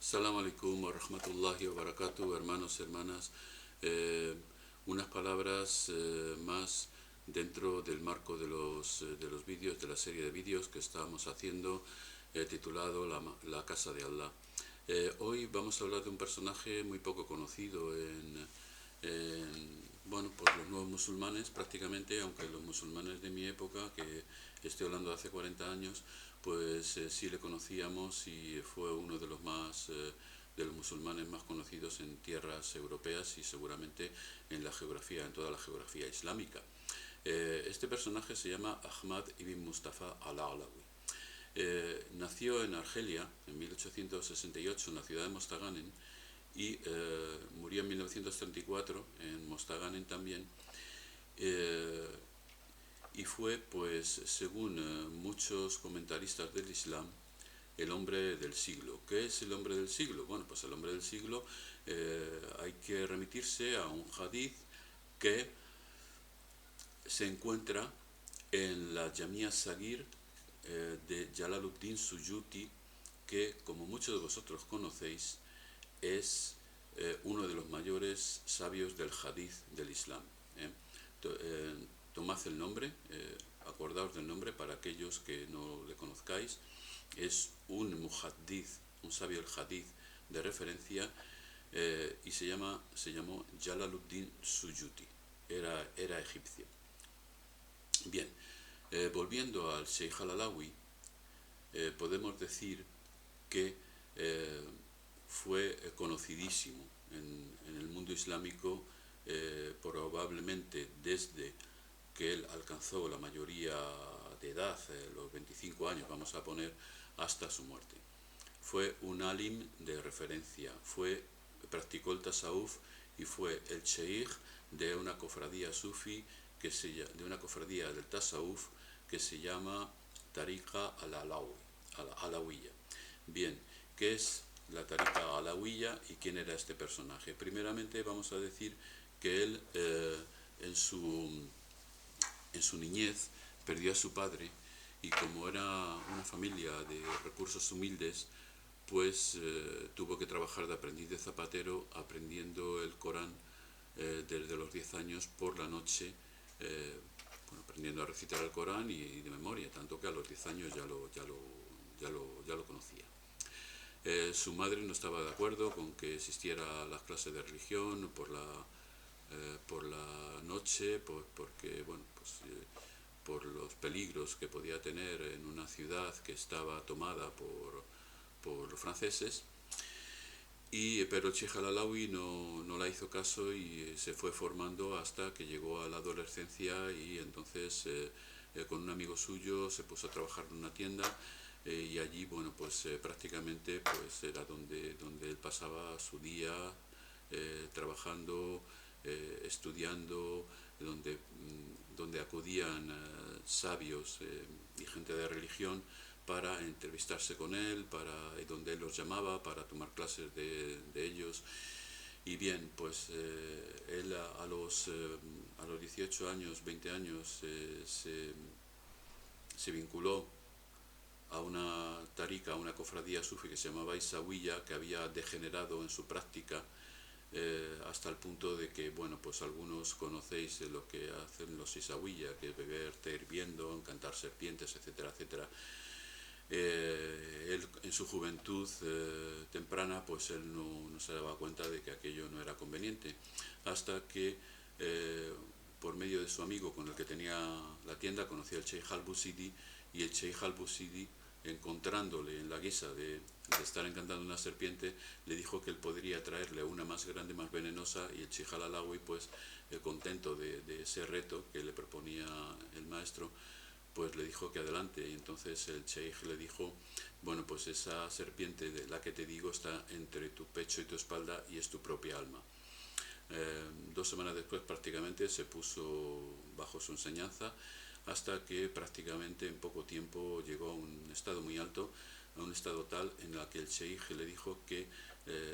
Salam alaikum wa rahmatullahi wa barakatuh, hermanos, hermanas. Eh, Unas palabras más dentro del marco de los vídeos, de la serie de vídeos que estamos haciendo, titulado la Casa de Allah. Hoy vamos a hablar de un personaje muy poco conocido bueno, por los nuevos musulmanes prácticamente, aunque los musulmanes de mi época, que estoy hablando de hace 40 años, pues sí le conocíamos y fue uno de de los musulmanes más conocidos en tierras europeas y seguramente en en toda la geografía islámica. Este personaje se llama Ahmad ibn Mustafa al-Alawi. Nació en Argelia en 1868 en la ciudad de Mostaganem y murió en 1934 en Mostaganem también. Y fue, pues, según muchos comentaristas del Islam, el hombre del siglo. ¿Qué es el hombre del siglo? Bueno, pues el hombre del siglo hay que remitirse a un hadith que se encuentra en la Jamia Sagir de Jalaluddin Suyuti, que, como muchos de vosotros conocéis, es uno de los mayores sabios del hadith del Islam. ¿eh? Tomad el nombre, acordaos del nombre para aquellos que no le conozcáis. Es un muhaddith, un sabio del hadith de referencia, y se llamó Jalaluddin Suyuti. Era egipcio. Bien, volviendo al Sheikh al-Alawi, podemos decir que fue conocidísimo en el mundo islámico, probablemente desde que él alcanzó la mayoría de edad, los 25 años vamos a poner, hasta su muerte. Fue un alim de referencia, practicó el tasawuf y fue el sheikh de una cofradía sufi, de una cofradía del tasawuf que se llama Tariqa al-Alawiyya. Bien, ¿qué es la Tariqa Alawiyya y quién era este personaje? Primeramente vamos a decir que él en su niñez perdió a su padre y, como era una familia de recursos humildes, pues tuvo que trabajar de aprendiz de zapatero aprendiendo el Corán desde los 10 años por la noche, aprendiendo a recitar el Corán y de memoria, tanto que a los 10 años ya lo conocía. Su madre no estaba de acuerdo con que existiera las clases de religión por la noche, porque, bueno, pues, por los peligros que podía tener en una ciudad que estaba tomada por los franceses. Pero el Sheikh al-Alawi no la hizo caso y se fue formando hasta que llegó a la adolescencia, y entonces con un amigo suyo se puso a trabajar en una tienda, y allí, bueno, pues prácticamente pues era donde él pasaba su día, trabajando, estudiando, donde acudían sabios y gente de religión para entrevistarse con él, donde él los llamaba para tomar clases de ellos. Y bien, pues él a los 18 años, 20 años, se vinculó a una tariqa, a una cofradía sufi que se llamaba Isawiya, que había degenerado en su práctica hasta el punto de que, bueno, pues algunos conocéis lo que hacen los Isawiya, que es beber té hirviendo, encantar serpientes, etcétera, etcétera. Él, en su juventud temprana, pues él no se daba cuenta de que aquello no era conveniente, hasta que por medio de su amigo con el que tenía la tienda conoció al Sheikh al-Busidi, y el Sheikh al-Busidi, encontrándole en la guisa de estar encantando una serpiente, le dijo que él podría traerle una más grande, más venenosa, y el Sheikh al-Alawi, pues contento de ese reto que le proponía el maestro, pues le dijo que adelante. Y entonces el sheikh le dijo: bueno, pues esa serpiente de la que te digo está entre tu pecho y tu espalda y es tu propia alma. 2 semanas después prácticamente se puso bajo su enseñanza, hasta que prácticamente en poco tiempo llegó a un estado muy alto, a un estado tal en el que el sheikh le dijo que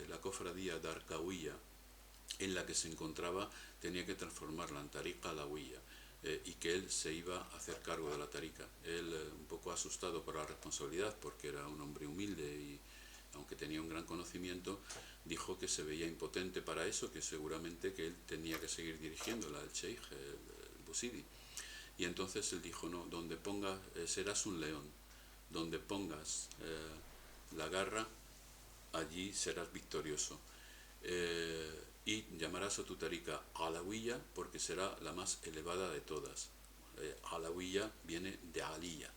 la cofradía Darkawiya en la que se encontraba tenía que transformarla en Tariqa Alawiyya, y que él se iba a hacer cargo de la tariqa. Él, un poco asustado por la responsabilidad, porque era un hombre humilde y, aunque tenía un gran conocimiento, dijo que se veía impotente para eso, que seguramente que él tenía que seguir dirigiéndola, el Sheikh, el Busidi. Y entonces él dijo, no, donde pongas, serás un león, donde pongas la garra, allí serás victorioso. Y llamarás a tu tarika Alawiya porque será la más elevada de todas. Alawiya viene de Aliyah.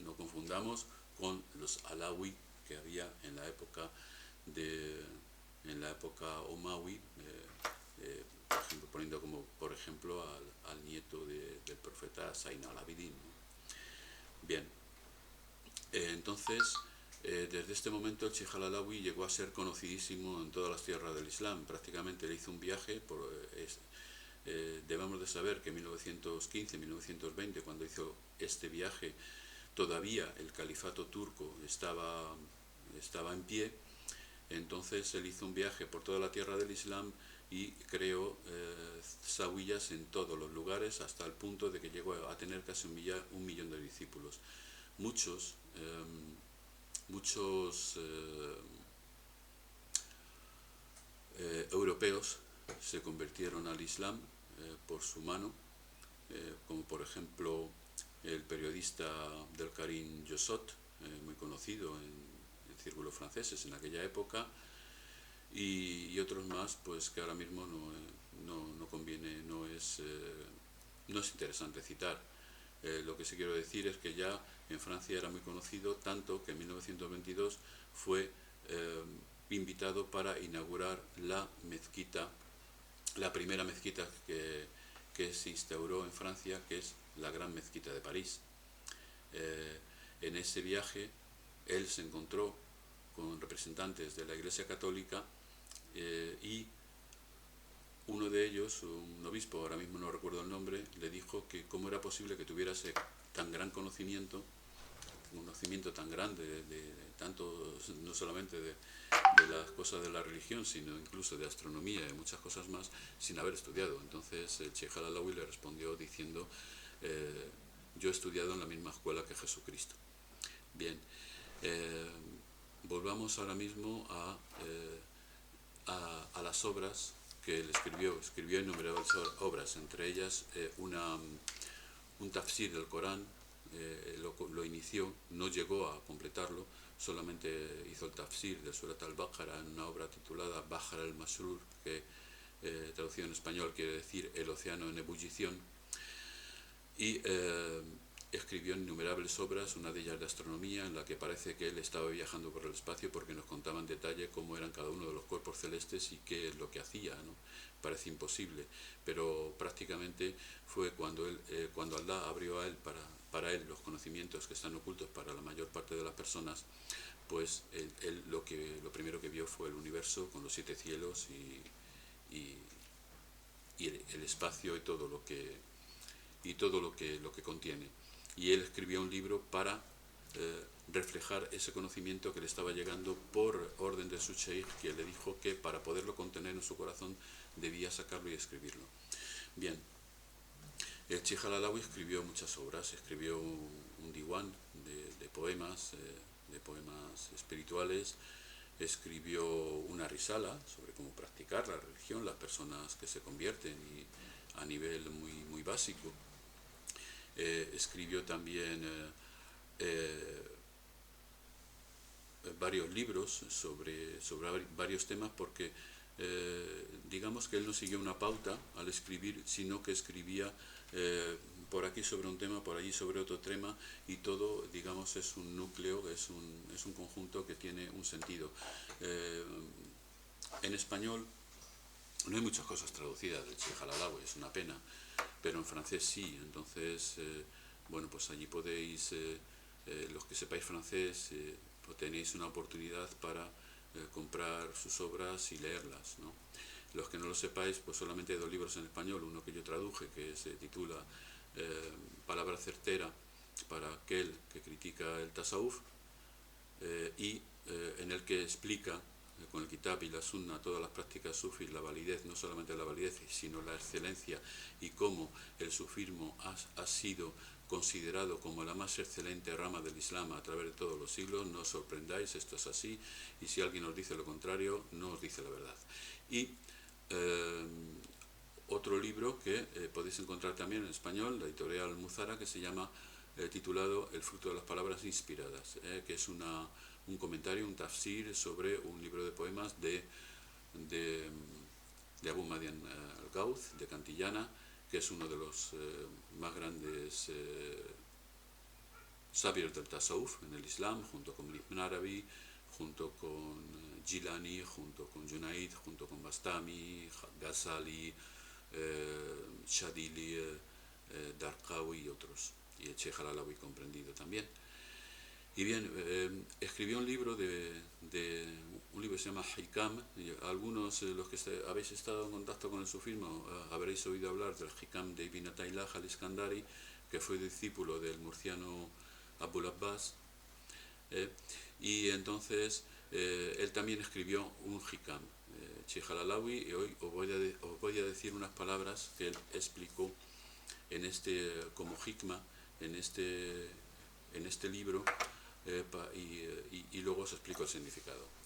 No confundamos con los Alawi que había en la época Omawi, por ejemplo, poniendo como por ejemplo al nieto del profeta Zayn al-Abidin, ¿no? Bien, entonces desde este momento el Sheikh al-Alawi llegó a ser conocidísimo en todas las tierras del Islam. Prácticamente le hizo un viaje debemos de saber que en 1915-1920, cuando hizo este viaje, todavía el califato turco estaba en pie. Entonces él hizo un viaje por toda la tierra del Islam y creó zawiyas en todos los lugares, hasta el punto de que llegó a tener casi un millón de discípulos. Muchos europeos se convirtieron al Islam por su mano, como por ejemplo el periodista del Karim Jossot, muy conocido en círculos franceses en aquella época, y otros más pues que ahora mismo no conviene, no es interesante citar. Lo que sí quiero decir es que ya en Francia era muy conocido, tanto que en 1922 fue invitado para inaugurar la primera mezquita que se instauró en Francia, que es la Gran Mezquita de París. En ese viaje él se encontró con representantes de la Iglesia Católica y uno de ellos, un obispo, ahora mismo no recuerdo el nombre, le dijo que cómo era posible que tuviera ese tan gran conocimiento tan grande de tanto, no solamente de las cosas de la religión, sino incluso de astronomía y muchas cosas más, sin haber estudiado. Entonces el Sheikh al-Alawi le respondió diciendo, yo he estudiado en la misma escuela que Jesucristo. Bien, volvamos ahora mismo a las obras que él escribió innumerables obras, entre ellas un tafsir del Corán. Lo inició, no llegó a completarlo, solamente hizo el tafsir de Surat al-Baqarah en una obra titulada Bahr al-Masrur, que traducido en español quiere decir el océano en ebullición, y escribió innumerables obras, una de ellas de astronomía, en la que parece que él estaba viajando por el espacio, porque nos contaba en detalle cómo eran cada uno de los cuerpos celestes y qué es lo que hacía, ¿no? Parece imposible, pero prácticamente fue cuando Allah abrió a él para él los conocimientos que están ocultos para la mayor parte de las personas, pues él lo primero que vio fue el universo con los 7 cielos y el espacio y todo lo que contiene. Y él escribió un libro para reflejar ese conocimiento que le estaba llegando por orden de su sheikh, que le dijo que para poderlo contener en su corazón debía sacarlo y escribirlo. Bien, el Sheikh al-Alawi escribió muchas obras, escribió un diwan de poemas espirituales, escribió una risala sobre cómo practicar la religión, las personas que se convierten y a nivel muy, muy básico. Escribió también varios libros sobre varios temas, porque digamos que él no siguió una pauta al escribir, sino que escribía por aquí sobre un tema, por allí sobre otro tema, y todo, digamos, es un núcleo, es un conjunto que tiene un sentido. En español no hay muchas cosas traducidas del Sheikh al-Alawi, es una pena, pero en francés sí. Entonces, bueno, pues allí podéis, los que sepáis francés, pues tenéis una oportunidad para comprar sus obras y leerlas, ¿no? Los que no lo sepáis, pues solamente hay 2 libros en español, uno que yo traduje, que se titula Palabra certera para aquel que critica el tasawuf, y en el que explica con el kitab y la sunna todas las prácticas sufis, la validez, no solamente la validez, sino la excelencia, y cómo el sufismo ha sido considerado como la más excelente rama del Islam a través de todos los siglos. No os sorprendáis, esto es así, y si alguien os dice lo contrario, no os dice la verdad. Y otro libro que podéis encontrar también en español, la editorial Almuzara, que se llama, titulado El fruto de las palabras inspiradas, que es un comentario, un tafsir sobre un libro de poemas de Abu Madian al-Gauth, de Cantillana, que es uno de los más grandes sabios del Tasawuf en el Islam, junto con Ibn Arabi, junto con Jilani, junto con Junaid, junto con Bastami, Ghazali, Shadili, Darqawi y otros, y el Sheikh al-Alawi comprendido también. Y bien, escribió un libro un libro que se llama Hikam. Algunos, los que habéis estado en contacto con el sufismo, habréis oído hablar del Hikam de Ibn Ataylah al-Iskandari, que fue discípulo del murciano Abul Abbas. Y entonces él también escribió un Hikam, Sheikh al-Alawi, y hoy os voy a decir unas palabras que él explicó como hikma en este libro, y luego os explico el significado.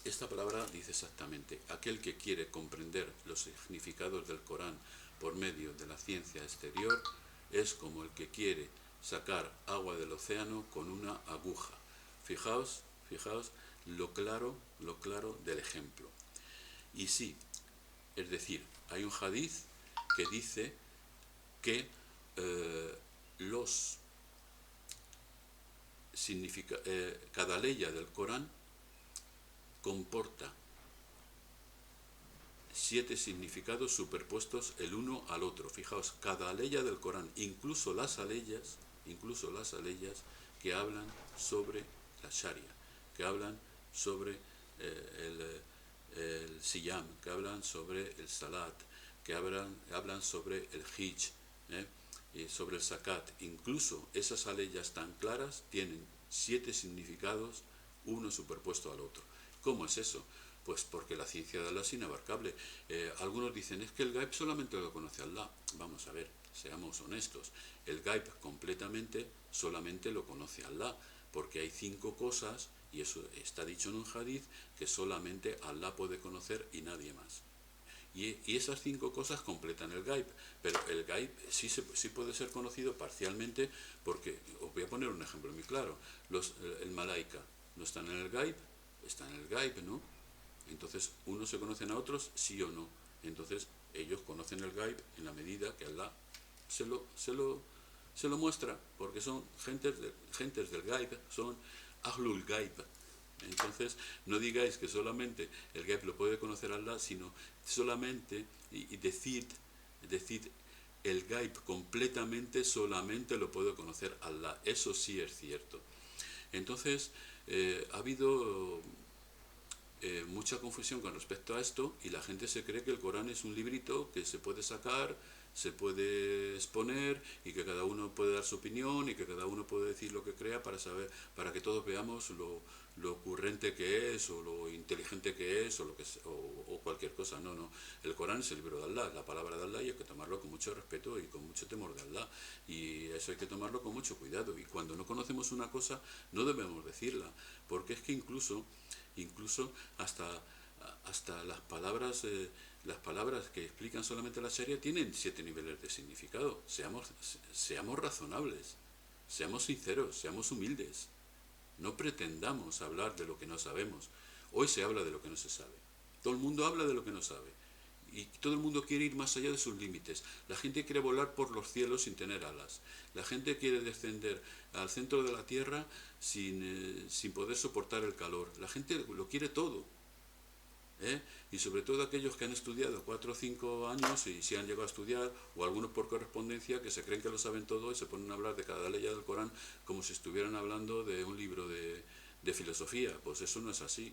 Esta palabra dice exactamente: aquel que quiere comprender los significados del Corán por medio de la ciencia exterior es como el que quiere sacar agua del océano con una aguja. Fijaos lo claro del ejemplo. Y sí, es decir, hay un hadiz que dice que cada leya del Corán comporta 7 significados superpuestos el uno al otro. Fijaos, cada leya del Corán, incluso las aleyas que hablan sobre la Sharia, que hablan sobre el Siyam, que hablan sobre el Salat, que hablan sobre el Hijj, y sobre el Zakat. Incluso esas aleyas tan claras tienen 7 significados, uno superpuesto al otro. ¿Cómo es eso? Pues porque la ciencia de Allah es inabarcable. Algunos dicen, es que el Gaib solamente lo conoce Allah. Vamos a ver, seamos honestos. El Gaib completamente solamente lo conoce Allah, porque hay 5 cosas, y eso está dicho en un hadith, que solamente Allah puede conocer y nadie más. Y esas 5 cosas completan el Gaib, pero el Gaib sí puede ser conocido parcialmente, porque os voy a poner un ejemplo muy claro. El Malaika no están en el Gaib, están en el Gaib, ¿no? Entonces, ¿unos se conocen a otros, sí o no? Entonces, ellos conocen el Gaib en la medida que Allah se lo muestra, porque son gentes del Gaib, son Ahlul Gaib. Entonces, no digáis que solamente el Gaib lo puede conocer Allah, sino solamente, y decid, el Gaib completamente solamente lo puede conocer Allah. Eso sí es cierto. Entonces, ha habido mucha confusión con respecto a esto, y la gente se cree que el Corán es un librito que se puede sacar, se puede exponer, y que cada uno puede dar su opinión, y que cada uno puede decir lo que crea para que todos veamos lo ocurrente que es, o lo inteligente que es, o cualquier cosa. No. El Corán es el libro de Allah, la palabra de Allah, y hay que tomarlo con mucho respeto y con mucho temor de Allah, y eso hay que tomarlo con mucho cuidado. Y cuando no conocemos una cosa, no debemos decirla, porque es que incluso hasta las palabras que explican solamente la Sharia tienen 7 niveles de significado. Seamos razonables, seamos sinceros, seamos humildes. No pretendamos hablar de lo que no sabemos. Hoy se habla de lo que no se sabe. Todo el mundo habla de lo que no sabe. Y todo el mundo quiere ir más allá de sus límites. La gente quiere volar por los cielos sin tener alas. La gente quiere descender al centro de la tierra sin poder soportar el calor. La gente lo quiere todo. Y sobre todo aquellos que han estudiado 4 o 5 años, y si han llegado a estudiar, o algunos por correspondencia, que se creen que lo saben todo y se ponen a hablar de cada ley del Corán como si estuvieran hablando de un libro de filosofía. Pues eso no es así.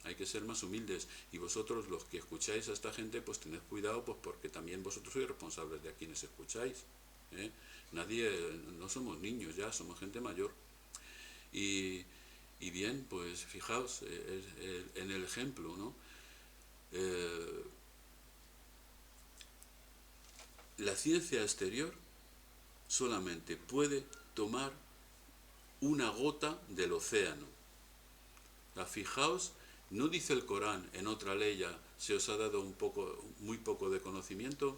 Hay que ser más humildes, y vosotros, los que escucháis a esta gente, pues tened cuidado, pues porque también vosotros sois responsables de a quienes escucháis. No somos niños ya, somos gente mayor. Y bien, pues fijaos en el ejemplo, ¿no? La ciencia exterior solamente puede tomar una gota del océano. Fijaos, ¿no dice el Corán en otra ley ya, se os ha dado muy poco de conocimiento?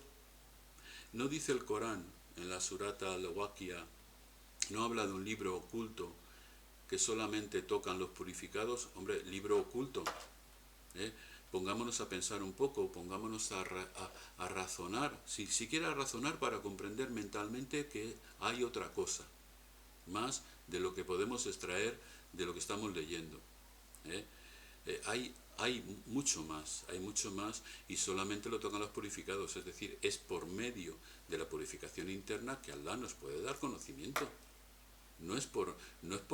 ¿No dice el Corán en la surata al-Waqi'a, no habla de un libro oculto que solamente tocan los purificados? Hombre, libro oculto, ¿eh? Pongámonos a pensar un poco, pongámonos a razonar, si siquiera a razonar para comprender mentalmente que hay otra cosa, más de lo que podemos extraer de lo que estamos leyendo. Hay mucho más, y solamente lo tocan los purificados, es decir, es por medio de la purificación interna que Allah nos puede dar conocimiento. No es por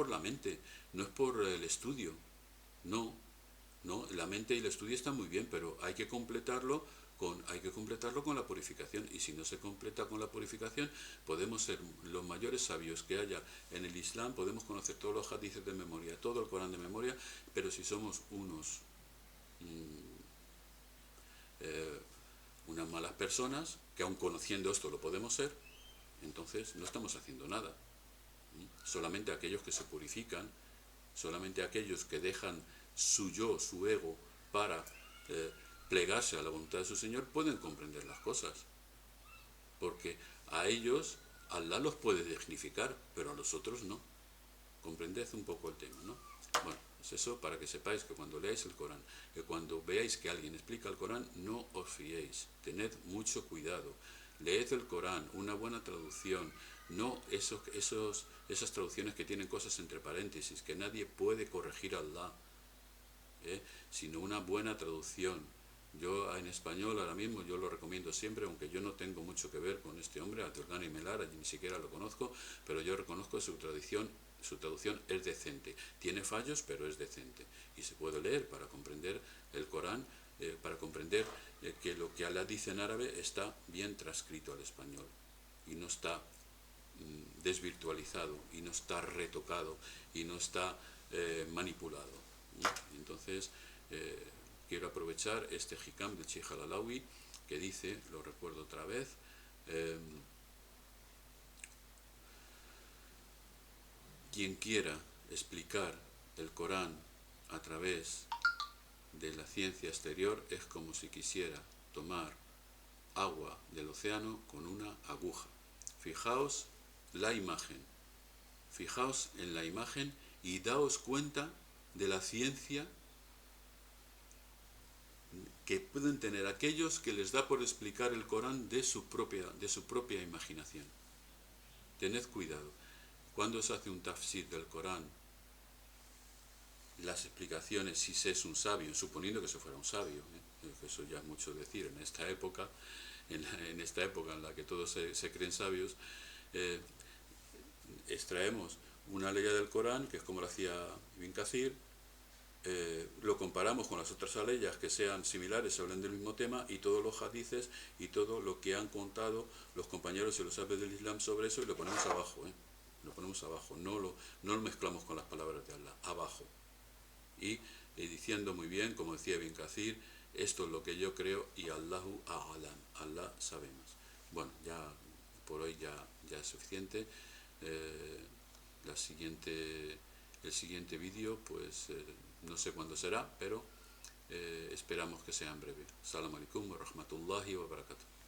la mente, no es por el estudio, no, la mente y el estudio están muy bien, pero hay que completarlo con la purificación, y si no se completa con la purificación, podemos ser los mayores sabios que haya en el Islam, podemos conocer todos los hadices de memoria, todo el Corán de memoria, pero si somos unas malas personas, que aun conociendo esto lo podemos ser, entonces no estamos haciendo nada. Solamente aquellos que se purifican, solamente aquellos que dejan su yo, su ego, para plegarse a la voluntad de su Señor, pueden comprender las cosas. Porque a ellos Allah los puede dignificar, pero a los otros no. Comprended un poco el tema, ¿no? Bueno, es eso para que sepáis que cuando leáis el Corán, que cuando veáis que alguien explica el Corán, no os fiéis, tened mucho cuidado. Leed el Corán, una buena traducción, no esas traducciones que tienen cosas entre paréntesis, que nadie puede corregir a Allah, sino una buena traducción. Yo en español ahora mismo, yo lo recomiendo siempre, aunque yo no tengo mucho que ver con este hombre, Abdulghani Melar, ni siquiera lo conozco, pero yo reconozco su traducción es decente. Tiene fallos, pero es decente. Y se puede leer para comprender el Corán, para comprender que lo que Allah dice en árabe está bien transcrito al español y no está desvirtualizado, y no está retocado, y no está manipulado. Entonces, quiero aprovechar este hikam del Sheikh al-Alawi que dice, lo recuerdo otra vez, quien quiera explicar el Corán a través de la ciencia exterior es como si quisiera tomar agua del océano con una aguja. Fijaos la imagen, fijaos en la imagen y daos cuenta de la ciencia que pueden tener aquellos que les da por explicar el Corán de su propia imaginación. Tened cuidado. Cuando se hace un tafsir del Corán, las explicaciones, si se es un sabio, suponiendo que se fuera un sabio, eso ya es mucho decir en esta época, en esta época en la que todos se creen sabios, extraemos una ley del Corán, que es como lo hacía Ibn Kathir, lo comparamos con las otras aleyas que sean similares, se hablan del mismo tema, y todos los hadices y todo lo que han contado los compañeros y los sabios del Islam sobre eso, y lo ponemos abajo, lo ponemos abajo, no lo mezclamos con las palabras de Allah, abajo, y diciendo muy bien, como decía Ibn Kathir, esto es lo que yo creo y Allahu a'lam, Allah sabe más. Bueno, ya por hoy ya es suficiente. El siguiente vídeo, pues no sé cuándo será, pero esperamos que sea en breve. Salam alaikum wa rahmatullahi wa barakatuh.